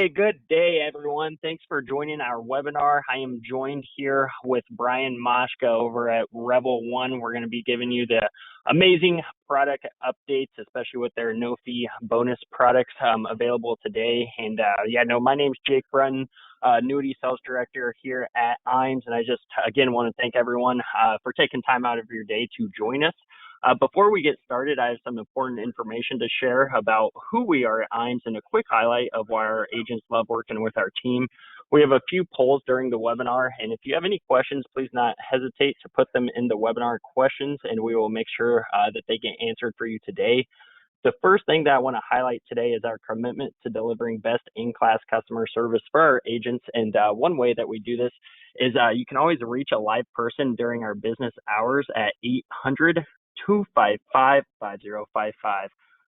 Hey, good day, everyone. Thanks for joining our webinar. I am joined here with Brian Moshka over at Rebel One. We're going to be giving you the amazing product updates, especially with their no-fee bonus products available today. And my name's Jake Brunton, annuity sales director here at IMES. And I just, again, want to thank everyone for taking time out of your day to join us. Before we get started, I have some important information to share about who we are at IMES and a quick highlight of why our agents love working with our team. We have a few polls during the webinar, and if you have any questions, please not hesitate to put them in the webinar questions, and we will make sure that they get answered for you today. The first thing that I want to highlight today is our commitment to delivering best-in-class customer service for our agents. And one way that we do this is you can always reach a live person during our business hours at 800-255-5055.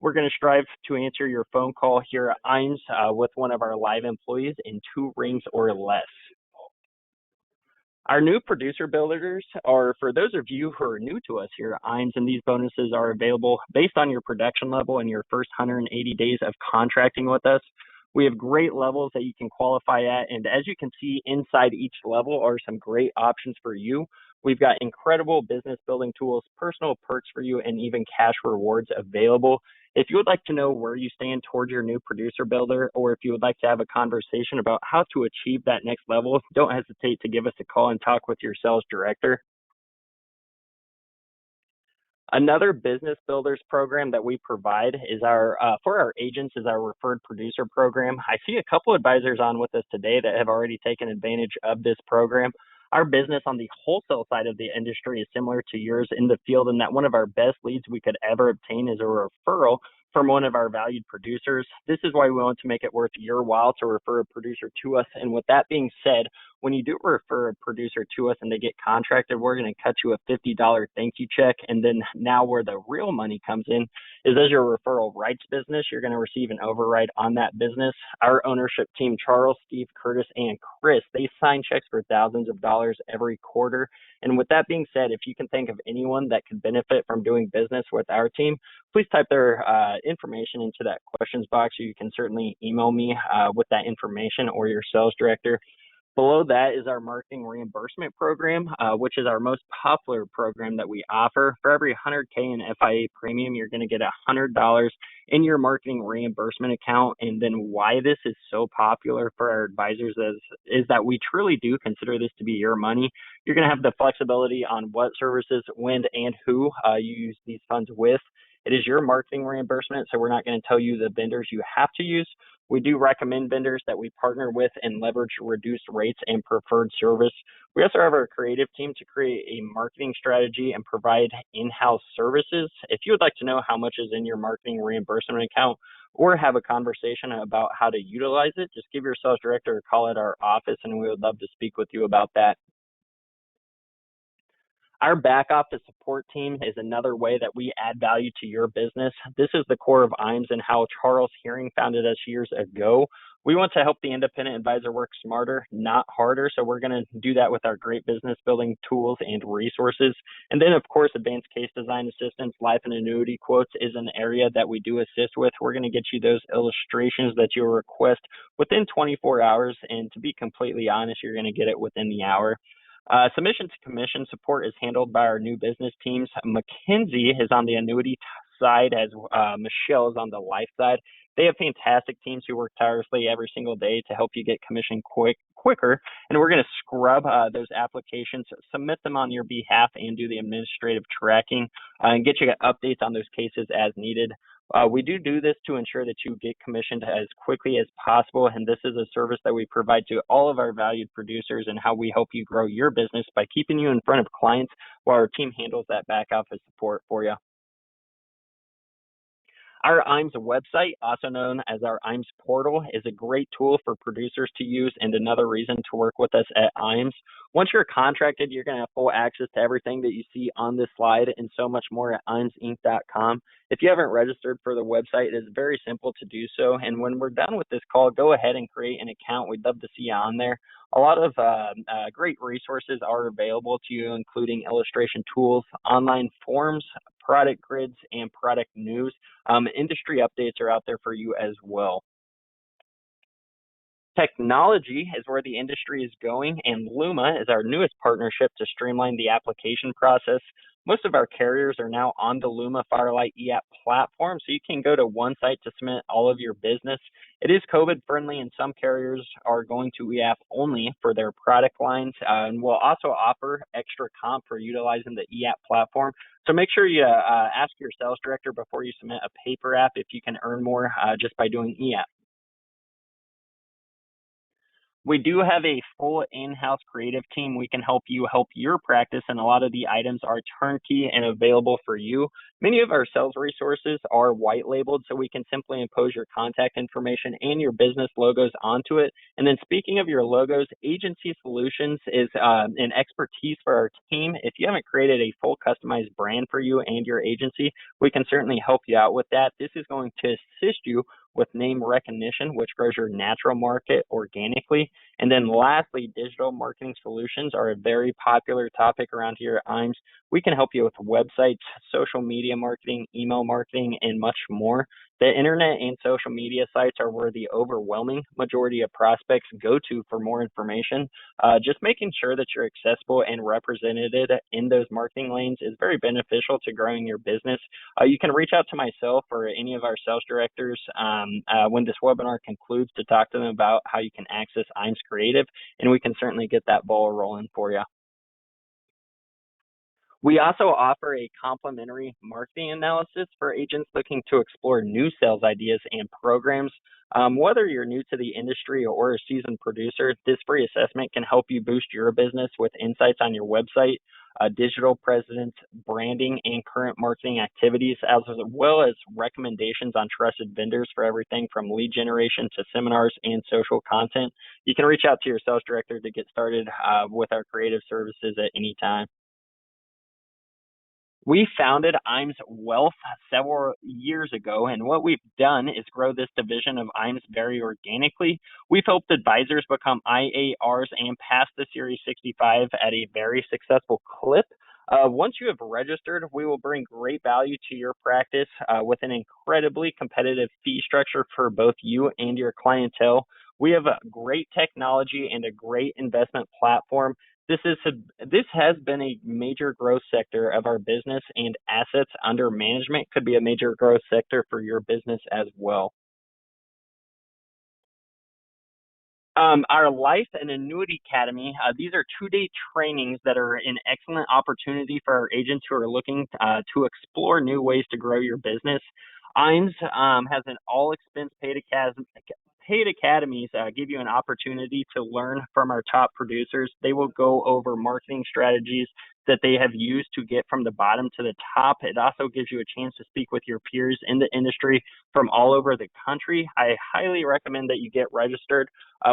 We're going to strive to answer your phone call here at IMES with one of our live employees in 2 rings or less. Our new producer builders are for those of you who are new to us here at IMES, and these bonuses are available based on your production level and your first 180 days of contracting with us. We have great levels that you can qualify at, and as you can see inside each level are some great options for you. We've got incredible business building tools, personal perks for you, and even cash rewards available. If you would like to know where you stand towards your new producer builder, or if you would like to have a conversation about how to achieve that next level, don't hesitate to give us a call and talk with your sales director. Another business builders program that we provide is for our agents is our referred producer program. I see a couple advisors on with us today that have already taken advantage of this program. Our business on the wholesale side of the industry is similar to yours in the field, in that one of our best leads we could ever obtain is a referral from one of our valued producers. This is why we want to make it worth your while to refer a producer to us. And with that being said, when you do refer a producer to us and they get contracted, we're going to cut you a $50 thank you check. And then now where the real money comes in is as your referral rights business, you're going to receive an override on that business. Our ownership team, Charles, Steve, Curtis, and Chris, they sign checks for thousands of dollars every quarter. And with that being said, if you can think of anyone that could benefit from doing business with our team, please type their information into that questions box, or you can certainly email me with that information or your sales director. Below that is our marketing reimbursement program, which is our most popular program that we offer. For every $100K in FIA premium, you're going to get $100 in your marketing reimbursement account. And then why this is so popular for our advisors is that we truly do consider this to be your money. You're going to have the flexibility on what services, when, and who you use these funds with. It is your marketing reimbursement, so we're not going to tell you the vendors you have to use. We do recommend vendors that we partner with and leverage reduced rates and preferred service. We also have our creative team to create a marketing strategy and provide in-house services. If you would like to know how much is in your marketing reimbursement account or have a conversation about how to utilize it, just give your sales director a call at our office, and we would love to speak with you about that. Our back office support team is another way that we add value to your business. This is the core of IMES and how Charles Hearing founded us years ago. We want to help the independent advisor work smarter, not harder. So we're going to do that with our great business building tools and resources. And then, of course, advanced case design assistance, life and annuity quotes is an area that we do assist with. We're going to get you those illustrations that you request within 24 hours. And to be completely honest, you're going to get it within the hour. Submission to commission support is handled by our new business teams. Mackenzie is on the annuity side as Michelle is on the life side. They have fantastic teams who work tirelessly every single day to help you get commission quicker. And we're going to scrub those applications, submit them on your behalf, and do the administrative tracking and get you updates on those cases as needed. We do this to ensure that you get commissioned as quickly as possible, and this is a service that we provide to all of our valued producers and how we help you grow your business by keeping you in front of clients while our team handles that back office support for you. Our IMES website, also known as our IMES portal, is a great tool for producers to use and another reason to work with us at IMES. Once you're contracted, you're going to have full access to everything that you see on this slide and so much more at IMESinc.com. If you haven't registered for the website, it is very simple to do so. And when we're done with this call, go ahead and create an account. We'd love to see you on there. A lot of great resources are available to you, including illustration tools, online forms, product grids, and product news. Industry updates are out there for you as well. Technology is where the industry is going, and Luma is our newest partnership to streamline the application process. Most of our carriers are now on the Luma Firelight eApp platform, so you can go to one site to submit all of your business. It is COVID friendly, and some carriers are going to eApp only for their product lines, and we'll also offer extra comp for utilizing the eApp platform. So make sure you ask your sales director before you submit a paper app if you can earn more just by doing eApp. We do have a full in-house creative team. We can help you help your practice, and a lot of the items are turnkey and available for you. Many of our sales resources are white labeled, so we can simply impose your contact information and your business logos onto it. And then speaking of your logos, Agency Solutions is an expertise for our team. If you haven't created a full customized brand for you and your agency, we can certainly help you out with that. This is going to assist you with name recognition, which grows your natural market organically. And then lastly, digital marketing solutions are a very popular topic around here at IMES. We can help you with websites, social media marketing, email marketing, and much more. The internet and social media sites are where the overwhelming majority of prospects go to for more information. Just making sure that you're accessible and represented in those marketing lanes is very beneficial to growing your business. You can reach out to myself or any of our sales directors when this webinar concludes to talk to them about how you can access IMES Creative, and we can certainly get that ball rolling for you. We also offer a complimentary marketing analysis for agents looking to explore new sales ideas and programs. Whether you're new to the industry or a seasoned producer, this free assessment can help you boost your business with insights on your website, digital presence, branding, and current marketing activities, as well as recommendations on trusted vendors for everything from lead generation to seminars and social content. You can reach out to your sales director to get started with our creative services at any time. We founded IMES Wealth several years ago, and what we've done is grow this division of IMES very organically. We've helped advisors become IARs and pass the Series 65 at a very successful clip. Once you have registered, we will bring great value to your practice with an incredibly competitive fee structure for both you and your clientele. We have a great technology and a great investment platform. This has been a major growth sector of our business, and assets under management could be a major growth sector for your business as well. Our Life and Annuity Academy, these are 2-day trainings that are an excellent opportunity for our agents who are looking to explore new ways to grow your business. IMES has an all-expense paid academy. Paid academies give you an opportunity to learn from our top producers. They will go over marketing strategies that they have used to get from the bottom to the top. It also gives you a chance to speak with your peers in the industry from all over the country. I highly recommend that you get registered.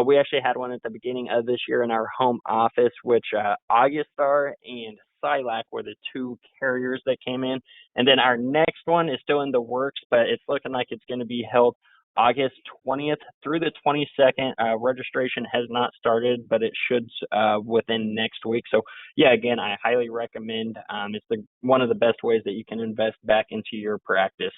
We actually had one at the beginning of this year in our home office, which Augustar and Silac were the 2 carriers that came in. And then our next one is still in the works, but it's looking like it's going to be held August 20th through the 22nd. Registration has not started, but it should within next week. So yeah, again, I highly recommend. It's one of the best ways that you can invest back into your practice.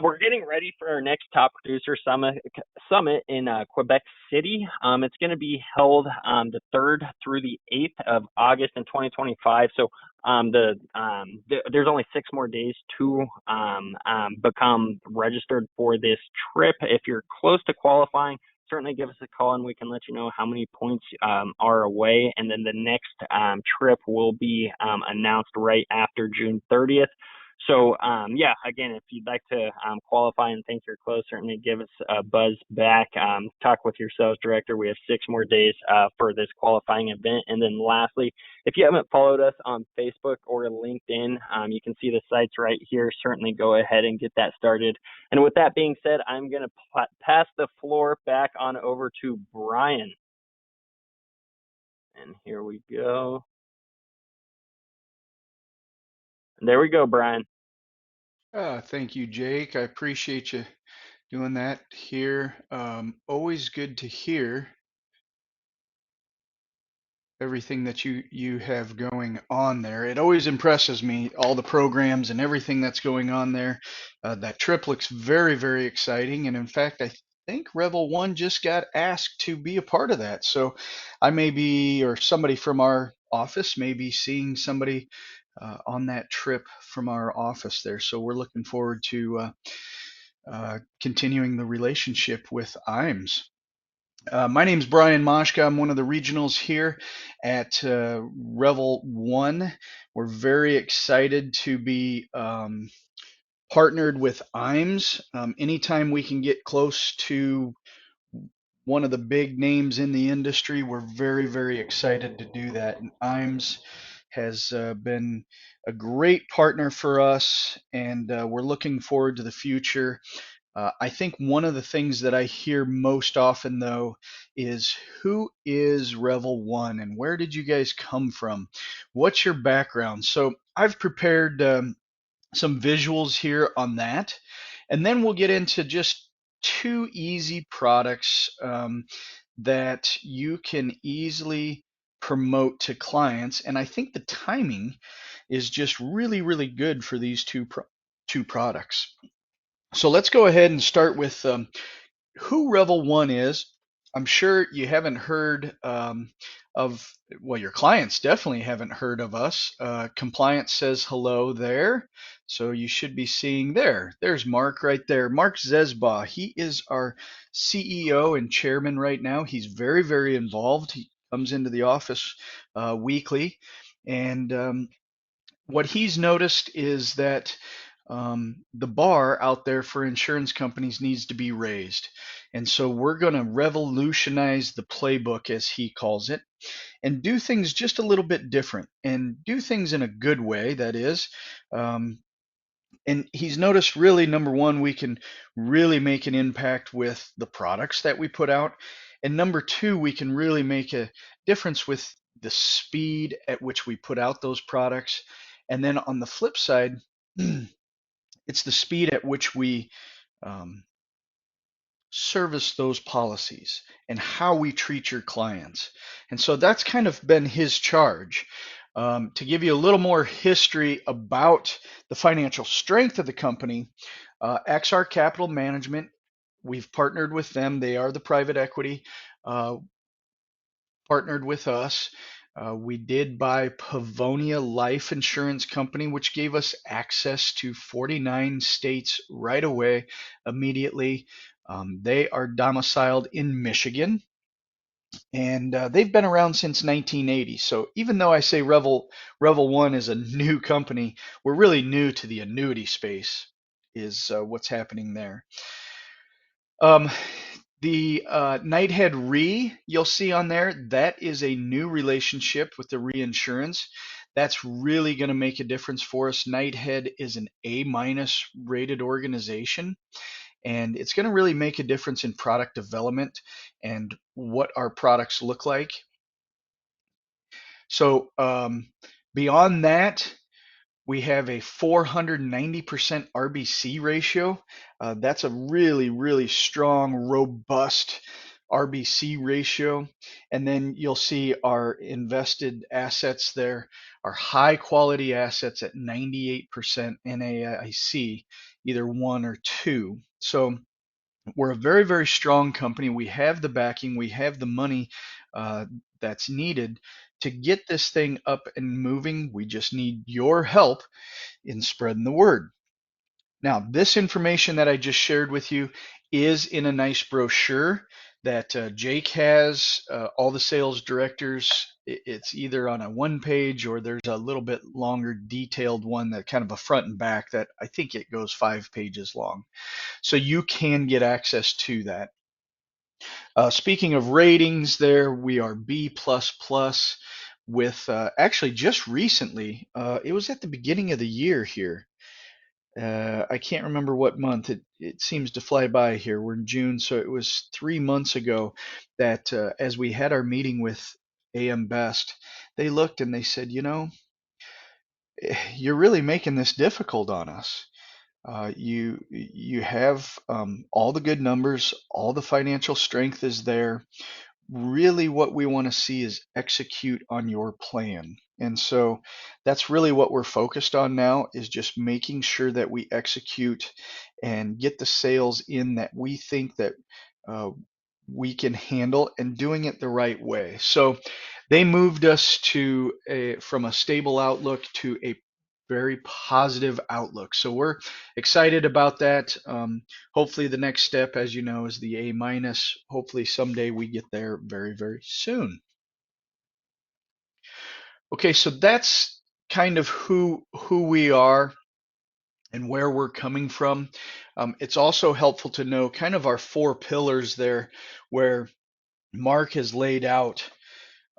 We're getting ready for our next Top Producer Summit in Quebec City. It's going to be held the 3rd through the 8th of August in 2025. So there's only 6 more days to become registered for this trip. If you're close to qualifying, certainly give us a call and we can let you know how many points are away. And then the next trip will be announced right after June 30th. So, yeah, again, if you'd like to qualify and think you're close, certainly give us a buzz back. Talk with your sales director. We have 6 more days for this qualifying event. And then lastly, if you haven't followed us on Facebook or LinkedIn, you can see the sites right here. Certainly go ahead and get that started. And with that being said, I'm going to pass the floor back on over to Brian. And here we go. There we go, Brian. Thank you, Jake. I appreciate you doing that here. Always good to hear everything that you have going on there. It always impresses me, all the programs and everything that's going on there. That trip looks very, very exciting. And in fact, I think Revel One just got asked to be a part of that. So I may be, or somebody from our office may be seeing somebody on that trip from our office there. So we're looking forward to continuing the relationship with IMES. My name's Brian Moshka. I'm one of the regionals here at Revel One. We're very excited to be partnered with IMES. Anytime we can get close to one of the big names in the industry, we're very, very excited to do that. And IMES has been a great partner for us, and we're looking forward to the future. I think one of the things that I hear most often, though, is who is Revel One and where did you guys come from? What's your background? So I've prepared some visuals here on that. And then we'll get into just two easy products that you can easily promote to clients. And I think the timing is just really, really good for these two products. So let's go ahead and start with who Revel One is. I'm sure you haven't heard of, well, your clients definitely haven't heard of us. Compliance says hello there. So you should be seeing there. There's Mark right there. Mark Zesba. He is our CEO and chairman right now. He's very, very involved. He comes into the office weekly. And what he's noticed is that the bar out there for insurance companies needs to be raised. And so we're going to revolutionize the playbook, as he calls it, and do things just a little bit different and do things in a good way, that is. Um, and he's noticed really, number one, we can really make an impact with the products that we put out. And number two, we can really make a difference with the speed at which we put out those products. And then on the flip side, it's the speed at which we um, service those policies and how we treat your clients. And so that's kind of been his charge. To give you a little more history about the financial strength of the company, XR Capital Management, we've partnered with them. They are the private equity partnered with us. We did buy Pavonia Life Insurance Company, which gave us access to 49 states right away, immediately. They are domiciled in Michigan, and they've been around since 1980. So even though I say Revel One is a new company, we're really new to the annuity space, is what's happening there. Um, the Nighthead Re, you'll see on there, that is a new relationship with the reinsurance. That's really going to make a difference for us. Nighthead is an A-minus rated organization, and it's going to really make a difference in product development and what our products look like. So beyond that, we have a 490% RBC ratio. That's a really, really strong, robust RBC ratio. And then you'll see our invested assets there are high quality assets at 98% NAIC, either one or two. So we're a very, very strong company. We have the backing, we have the money that's needed to get this thing up and moving. We just need your help in spreading the word. Now, this information that I just shared with you is in a nice brochure that Jake has. All the sales directors, it's either on a one page or there's a little bit longer detailed one that kind of a front and back that I think it goes 5 pages long. So you can get access to that. Speaking of ratings, there we are B++ with actually just recently, it was at the beginning of the year here. I can't remember what month. It seems to fly by here. We're in June, so it was 3 months ago that as we had our meeting with AM Best, they looked and they said, you know, you're really making this difficult on us. You have all the good numbers, all the financial strength is there. really what we want to see is execute on your plan. And so that's really what we're focused on now, is just making sure that we execute and get the sales in that we think that uh, we can handle, and doing it the right way. So they moved us from a stable outlook to a very positive outlook. So we're excited about that. Hopefully the next step, as you know, is the A minus. Hopefully someday we get there very, very soon. Okay, so that's kind of who we are and where we're coming from. It's also helpful to know kind of our four pillars there, where Mark has laid out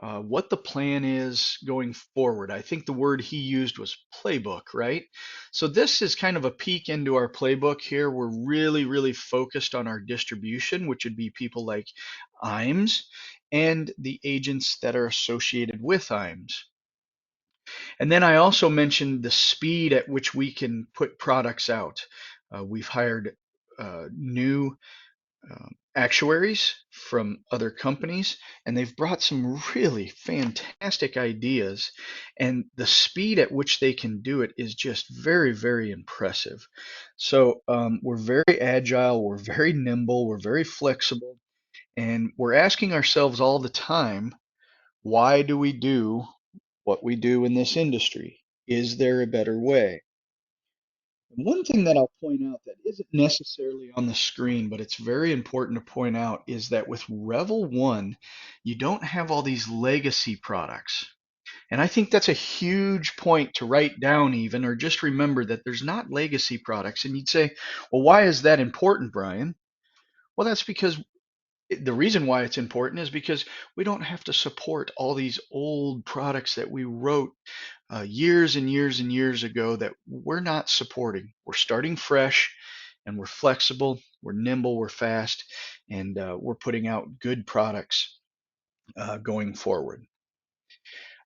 what the plan is going forward. I think the word he used was playbook, right? So this is kind of a peek into our playbook here. We're really, really focused on our distribution, which would be people like IMS and the agents that are associated with IMS. And then I also mentioned the speed at which we can put products out. We've hired new actuaries from other companies, and they've brought some really fantastic ideas. And the speed at which they can do it is just very, very impressive. So we're very agile, we're very nimble, we're very flexible, and we're asking ourselves all the time, why do we do what we do in this industry? Is there a better way? One thing that I'll point out that isn't necessarily on the screen, but it's very important to point out, is that with Revel 1, you don't have all these legacy products. And I think that's a huge point to write down, even, or just remember that there's not legacy products. And you'd say, well, why is that important, Brian? Well, that's because the reason why it's important is because we don't have to support all these old products that we wrote years and years and years ago that we're not supporting. We're starting fresh, and we're flexible, we're nimble, we're fast, and we're putting out good products going forward.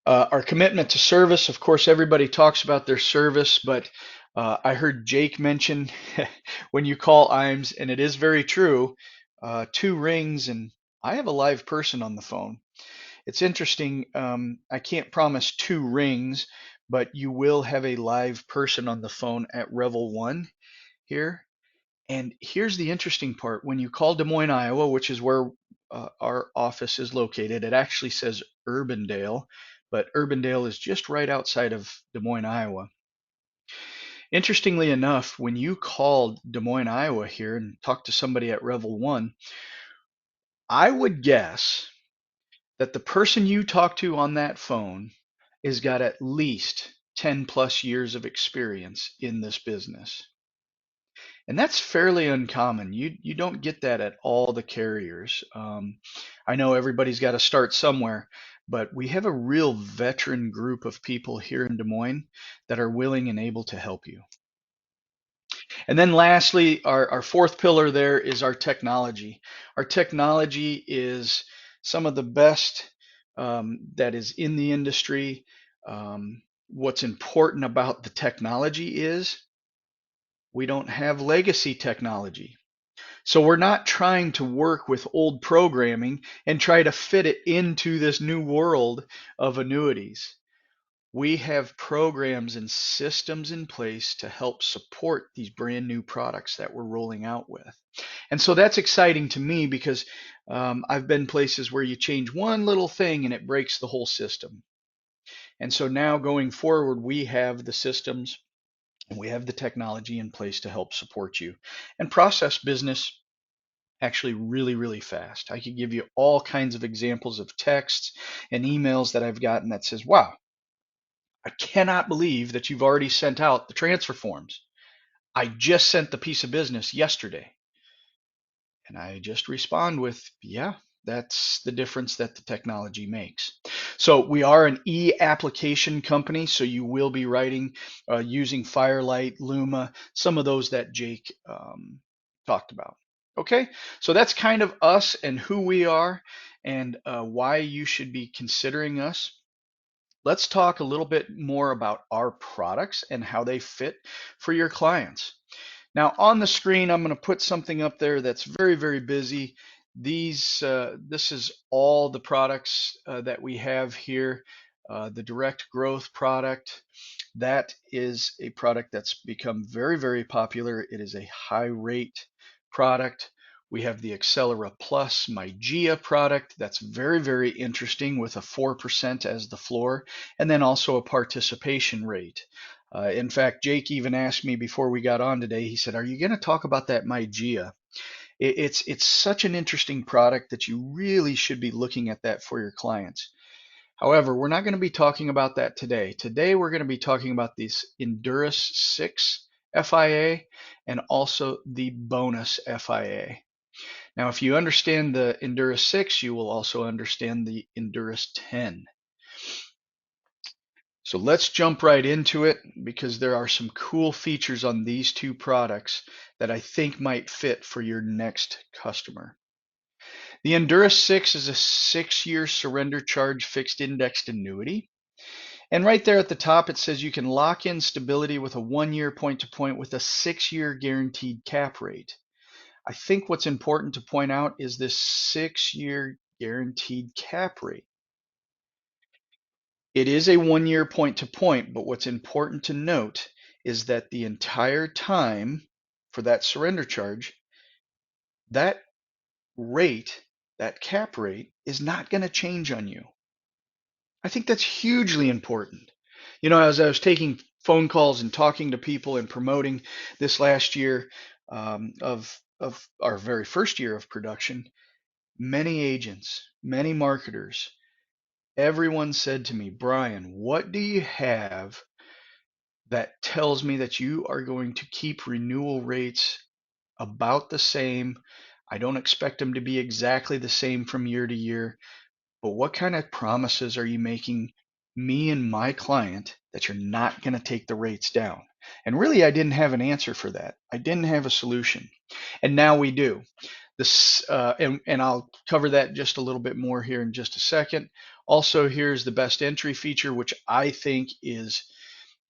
Our commitment to service, of course, everybody talks about their service, but I heard Jake mention when you call IMS, and it is very true, two rings, and I have a live person on the phone. It's interesting. I can't promise two rings, but you will have a live person on the phone at Revel 1 here. And here's the interesting part. When you call Des Moines, Iowa, which is where our office is located, it actually says Urbandale, but Urbandale is just right outside of Des Moines, Iowa. Interestingly enough, when you call Des Moines, Iowa here and talk to somebody at Revel 1, I would guess that the person you talk to on that phone has got at least 10 plus years of experience in this business. And that's fairly uncommon. You don't get that at all the carriers. I know everybody's got to start somewhere, but we have a real veteran group of people here in Des Moines that are willing and able to help you. And then lastly, our fourth pillar there is our technology. Our technology is some of the best that is in the industry. What's important about the technology is we don't have legacy technology. So we're not trying to work with old programming and try to fit it into this new world of annuities. We have programs and systems in place to help support these brand new products that we're rolling out with. And so that's exciting to me because I've been places where you change one little thing and it breaks the whole system. And so now going forward, we have the systems and we have the technology in place to help support you and process business actually really, really fast. I could give you all kinds of examples of texts and emails that I've gotten that says, wow, I cannot believe that you've already sent out the transfer forms. I just sent the piece of business yesterday. And I just respond with, yeah, that's the difference that the technology makes. So we are an e-application company, so you will be writing using Firelight, Luma, some of those that Jake talked about. Okay, so that's kind of us and who we are and why you should be considering us. Let's talk a little bit more about our products and how they fit for your clients. Now on the screen, I'm going to put something up there that's very, very busy. This is all the products that we have here. The direct growth product, that is a product that's become very, very popular. It is a high rate product. We have the Accelera Plus MyGia product. That's very, very interesting with a 4% as the floor, and then also a participation rate. In fact, Jake even asked me before we got on today, he said, "Are you going to talk about that MyGia?" It's such an interesting product that you really should be looking at that for your clients. However, we're not going to be talking about that today. Today, we're going to be talking about this Endurus 6 FIA and also the bonus FIA. Now, if you understand the Endurus 6, you will also understand the Endurus 10. So let's jump right into it because there are some cool features on these two products that I think might fit for your next customer. The Endurus 6 is a 6-year surrender charge fixed indexed annuity. And right there at the top, it says you can lock in stability with a 1-year point to point with a 6-year guaranteed cap rate. I think what's important to point out is this 6-year guaranteed cap rate. It is a 1-year point to point, but what's important to note is that the entire time for that surrender charge, that rate, that cap rate, is not going to change on you. I think that's hugely important. You know, as I was taking phone calls and talking to people and promoting this last year of our very first year of production, many agents, many marketers, everyone said to me, "Brian, what do you have that tells me that you are going to keep renewal rates about the same? I don't expect them to be exactly the same from year to year, but what kind of promises are you making me and my client that you're not going to take the rates down?" And really, I didn't have an answer for that. I didn't have a solution. And now we do. And I'll cover that just a little bit more here in just a second. Also, here's the best entry feature, which I think is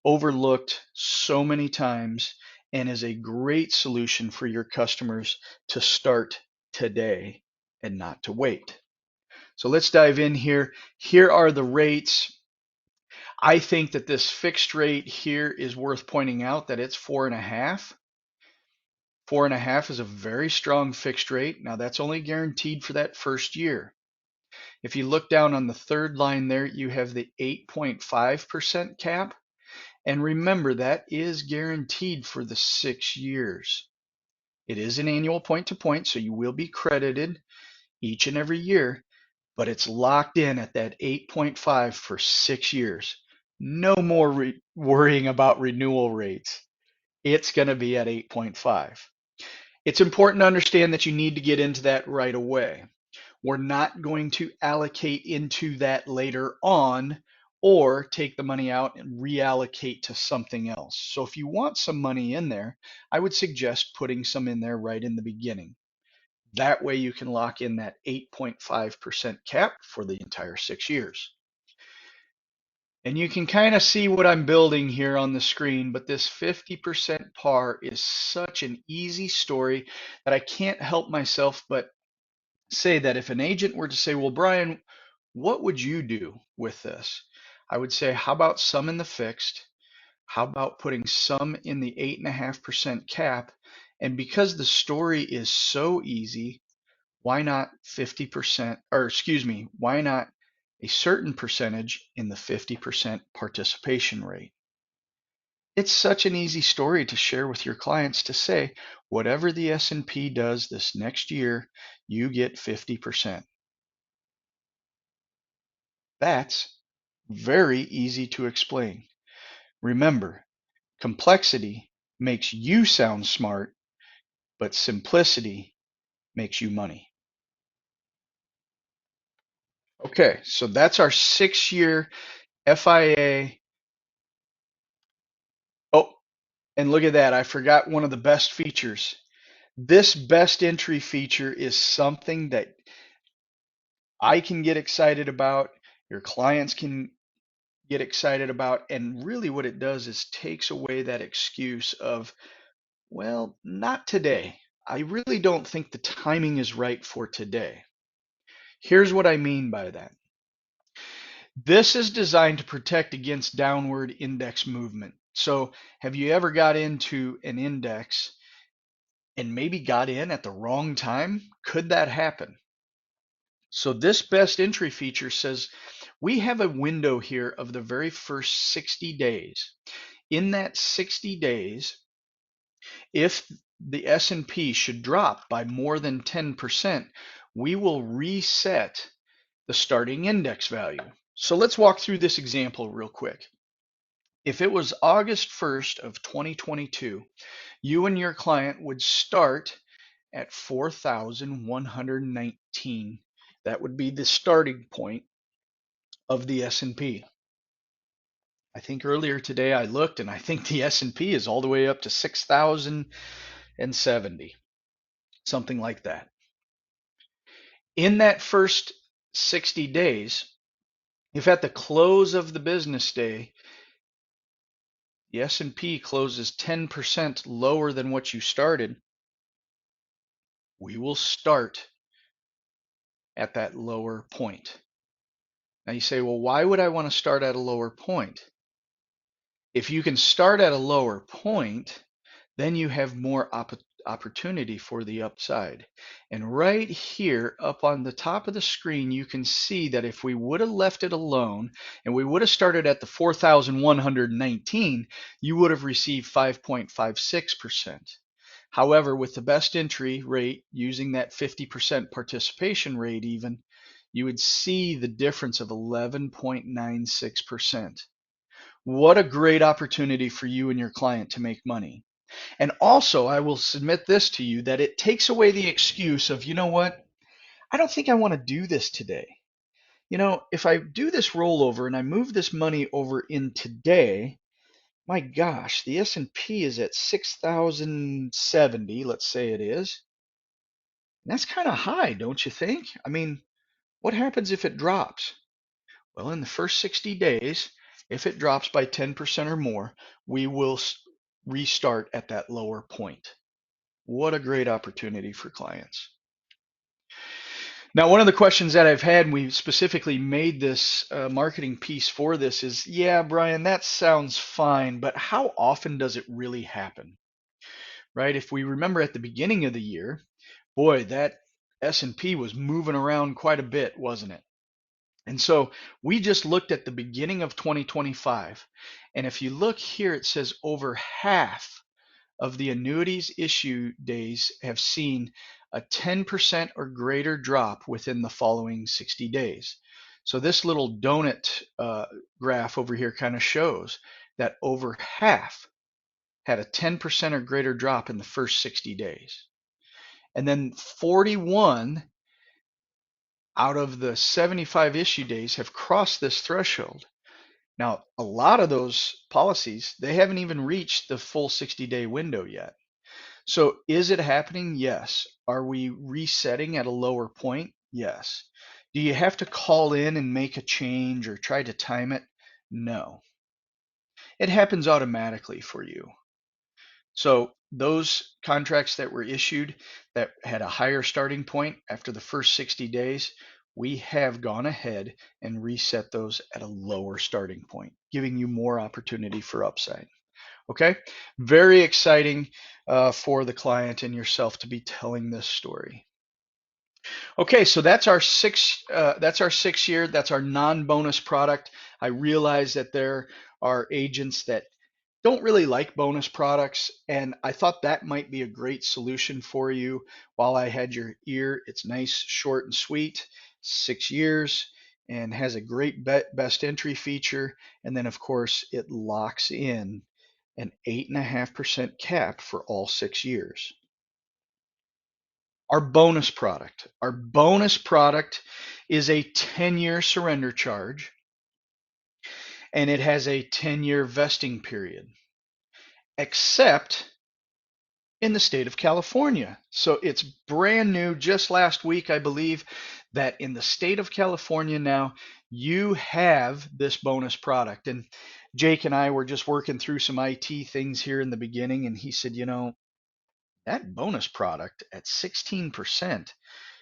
overlooked so many times and is a great solution for your customers to start today and not to wait. So let's dive in here. Here are the rates. I think that this fixed rate here is worth pointing out that it's 4.5. 4.5 is a very strong fixed rate. Now that's only guaranteed for that first year. If you look down on the third line there, you have the 8.5% cap. And remember, that is guaranteed for the 6 years. It is an annual point to point, so you will be credited each and every year, but it's locked in at that 8.5 for 6 years. No more worrying about renewal rates. It's going to be at 8.5. It's important to understand that you need to get into that right away. We're not going to allocate into that later on or take the money out and reallocate to something else. So if you want some money in there, I would suggest putting some in there right in the beginning. That way you can lock in that 8.5% cap for the entire 6 years. And you can kind of see what I'm building here on the screen, but this 50% par is such an easy story that I can't help myself but say that if an agent were to say, "Well, Brian, what would you do with this?" I would say, how about some in the fixed? How about putting some in the 8.5% cap? And because the story is so easy, why not 50%, or excuse me, why not a certain percentage in the 50% participation rate? It's such an easy story to share with your clients to say, whatever the S&P does this next year, you get 50%. That's very easy to explain. Remember, complexity makes you sound smart, but simplicity makes you money. Okay, so that's our 6-year FIA. Oh, and look at that. I forgot one of the best features. This best entry feature is something that I can get excited about, your clients can get excited about, and really what it does is takes away that excuse of, "Well, not today. I really don't think the timing is right for today. Here's what I mean by that. This is designed to protect against downward index movement. So have you ever got into an index and maybe got in at the wrong time? Could that happen? So this best entry feature says we have a window here of the very first 60 days. In that 60 days, if the S&P should drop by more than 10%, we will reset the starting index value. So let's walk through this example real quick. If it was August 1st of 2022, you and your client would start at 4,119. That would be the starting point of the S&P. I think earlier today I looked and I think the S&P is all the way up to 6,070, something like that. In that first 60 days, if at the close of the business day, the S&P closes 10% lower than what you started, we will start at that lower point. Now you say, well, why would I want to start at a lower point? If you can start at a lower point, then you have more opportunity for the upside. And right here up on the top of the screen, you can see that if we would have left it alone and we would have started at the 4,119, you would have received 5.56%. However, with the best entry rate using that 50% participation rate even, you would see the difference of 11.96%. What a great opportunity for you and your client to make money. And also, I will submit this to you that it takes away the excuse of, you know what, I don't think I want to do this today. You know, if I do this rollover and I move this money over in today, my gosh, the S&P is at 6,070, let's say it is. And that's kind of high, don't you think? I mean, what happens if it drops? Well, in the first 60 days, if it drops by 10% or more, we will restart at that lower point. What a great opportunity for clients. Now, one of the questions that I've had, and we specifically made this marketing piece for this, is, yeah, Brian, that sounds fine, but how often does it really happen? Right? If we remember at the beginning of the year, boy, that S&P was moving around quite a bit, wasn't it? And so we just looked at the beginning of 2025. And if you look here, it says over half of the annuities issue days have seen a 10% or greater drop within the following 60 days. So this little donut graph over here kind of shows that over half had a 10% or greater drop in the first 60 days. And then 41 out of the 75 issue days have crossed this threshold. Now, a lot of those policies, they haven't even reached the full 60-day window yet. So is it happening? Yes. Are we resetting at a lower point? Yes. Do you have to call in and make a change or try to time it? No. It happens automatically for you. So those contracts that were issued that had a higher starting point after the first 60 days, we have gone ahead and reset those at a lower starting point, giving you more opportunity for upside. Okay, very exciting for the client and yourself to be telling this story. Okay, so that's our 6-year. That's our non-bonus product. I realize that there are agents that don't really like bonus products, and I thought that might be a great solution for you. While I had your ear, it's nice, short, and sweet, 6 years, and has a great best entry feature. And then, of course, it locks in an 8.5% cap for all 6 years. Our bonus product. Our bonus product is a 10-year surrender charge, and it has a 10-year vesting period, except in the state of California. So it's brand new, just last week, I believe, that in the state of California now, you have this bonus product. And Jake and I were just working through some IT things here in the beginning, and he said, you know, that bonus product at 16%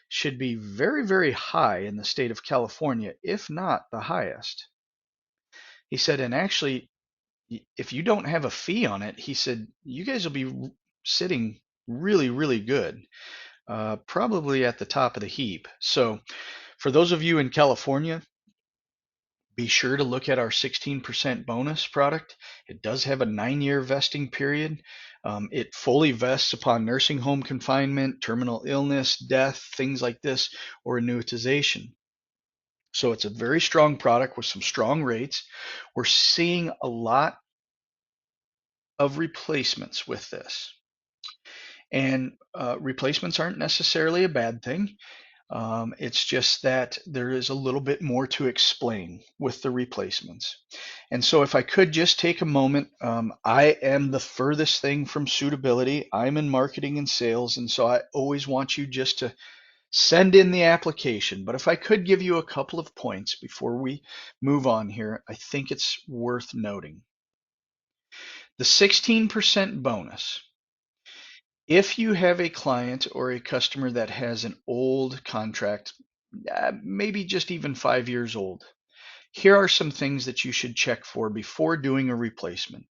should be very, very high in the state of California, if not the highest. He said, and actually, if you don't have a fee on it, he said, you guys will be sitting really, really good, probably at the top of the heap. So for those of you in California, be sure to look at our 16% bonus product. It does have a 9-year vesting period. It fully vests upon nursing home confinement, terminal illness, death, things like this, or annuitization. So it's a very strong product with some strong rates. We're seeing a lot of replacements with this. And replacements aren't necessarily a bad thing. It's just that there is a little bit more to explain with the replacements. And so if I could just take a moment, I am the furthest thing from suitability. I'm in marketing and sales, and so I always want you just to send in the application. But if I could give you a couple of points before we move on here, I think it's worth noting. The 16% bonus. If you have a client or a customer that has an old contract, maybe just even 5 years old, here are some things that you should check for before doing a replacement.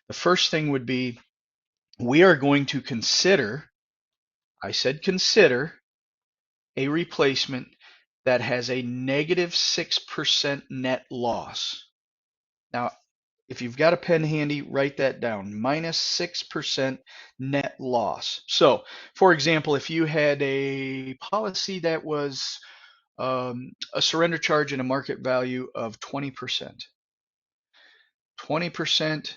The first thing would be, we are going to consider, I said consider, a replacement that has a negative 6% net loss. Now, if you've got a pen handy, write that down, minus 6% net loss. So, for example, if you had a policy that was a surrender charge and a market value of 20%, 20%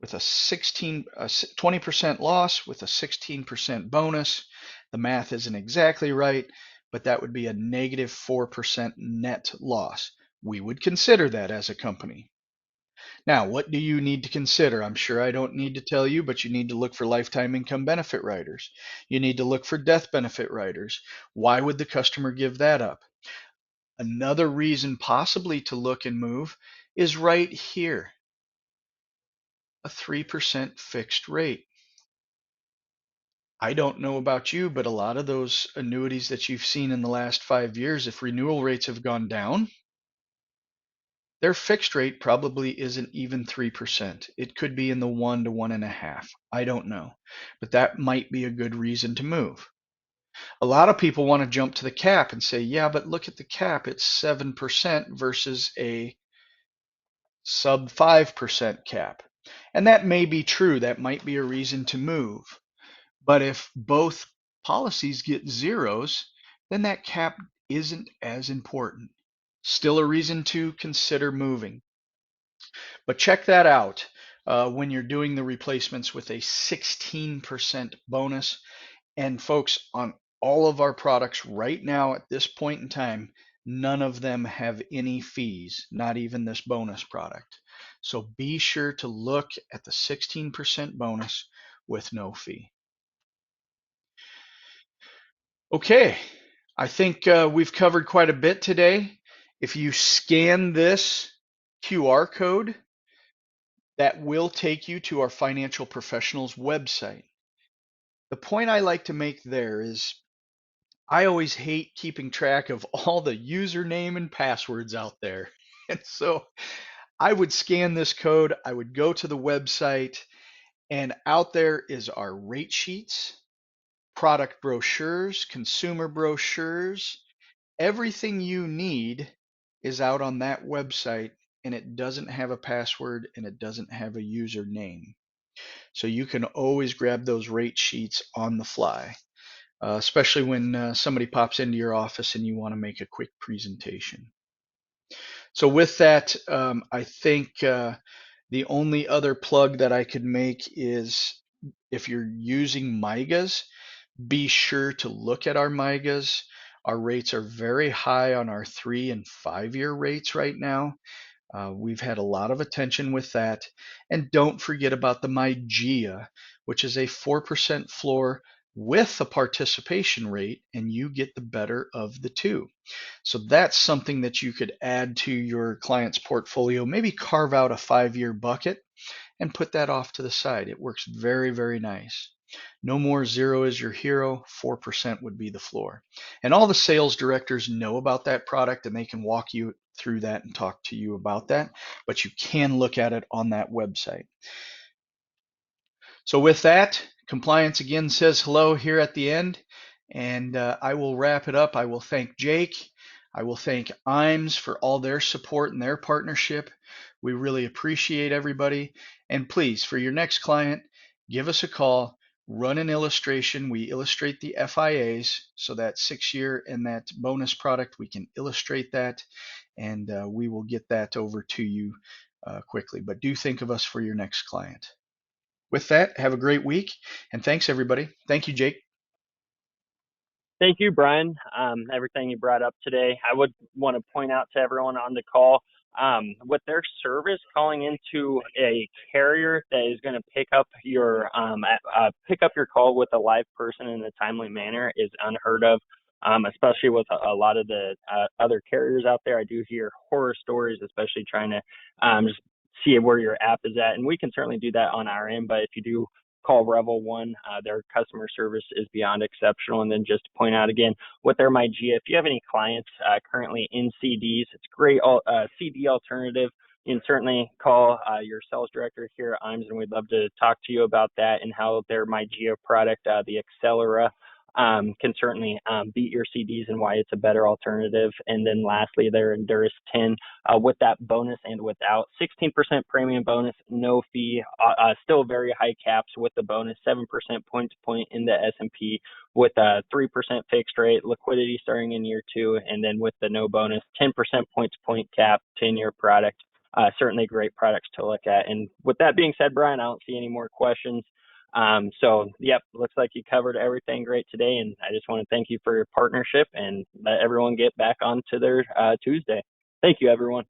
with a 20% loss with a 16% bonus. The math isn't exactly right, but that would be a negative 4% net loss. We would consider that as a company. Now, what do you need to consider? I'm sure I don't need to tell you, but you need to look for lifetime income benefit riders. You need to look for death benefit riders. Why would the customer give that up? Another reason possibly to look and move is right here, a 3% fixed rate. I don't know about you, but a lot of those annuities that you've seen in the last 5 years, if renewal rates have gone down, their fixed rate probably isn't even 3%. It could be in the 1 to 1.5. I don't know, but that might be a good reason to move. A lot of people want to jump to the cap and say, yeah, but look at the cap. It's 7% versus a sub 5% cap. And that may be true. That might be a reason to move. But if both policies get zeros, then that cap isn't as important. Still a reason to consider moving. But check that out when you're doing the replacements with a 16% bonus. And folks, on all of our products right now at this point in time, none of them have any fees, not even this bonus product. So be sure to look at the 16% bonus with no fee. Okay, I think we've covered quite a bit today. If you scan this QR code, that will take you to our financial professionals website. The point I like to make there is I always hate keeping track of all the username and passwords out there. And so I would scan this code, I would go to the website, and out there is our rate sheets, product brochures, consumer brochures. Everything you need is out on that website, and it doesn't have a password and it doesn't have a username. So you can always grab those rate sheets on the fly, especially when somebody pops into your office and you want to make a quick presentation. So with that, I think the only other plug that I could make is if you're using MIGAs, be sure to look at our MIGAs. Our rates are very high on our 3 and 5-year rates right now. We've had a lot of attention with that. And don't forget about the MIGA, which is a 4% floor with a participation rate, and you get the better of the two. So that's something that you could add to your client's portfolio. Maybe carve out a 5-year bucket and put that off to the side. It works very, very nice. No more zero is your hero, 4% would be the floor. And all the sales directors know about that product and they can walk you through that and talk to you about that, but you can look at it on that website. So with that, compliance again says hello here at the end, and I will wrap it up. I will thank Jake. I will thank IMES for all their support and their partnership. We really appreciate everybody. And please, for your next client, give us a call, run an illustration. We illustrate the FIAs, so that 6-year and that bonus product, we can illustrate that, and we will get that over to you quickly. But do think of us for your next client. With that, have a great week, and thanks everybody. Thank you, Jake. Thank you, Brian. Everything you brought up today. I would want to point out to everyone on the call, with their service calling into a carrier that is going to pick up your call with a live person in a timely manner is unheard of. Especially with a lot of the other carriers out there. I do hear horror stories, especially trying to just see where your app is at. And we can certainly do that on our end, but if you do call Revel One, their customer service is beyond exceptional. And then just to point out again, with their MyGIA, if you have any clients currently in CDs, it's a great CD alternative. You can certainly call your sales director here at IMES, and we'd love to talk to you about that and how their MyGIA product, the Accelera, can certainly beat your CDs and why it's a better alternative. And then lastly, their Endurus 10 with that bonus and without 16% premium bonus, no fee, still very high caps with the bonus, 7% point to point in the S&P with a 3% fixed rate, liquidity starting in year 2, and then with the no bonus, 10% point to point cap, 10-year product. Certainly great products to look at. And with that being said, Brian, I don't see any more questions. So, yep, looks like you covered everything great today. And I just want to thank you for your partnership and let everyone get back onto their Tuesday. Thank you, everyone.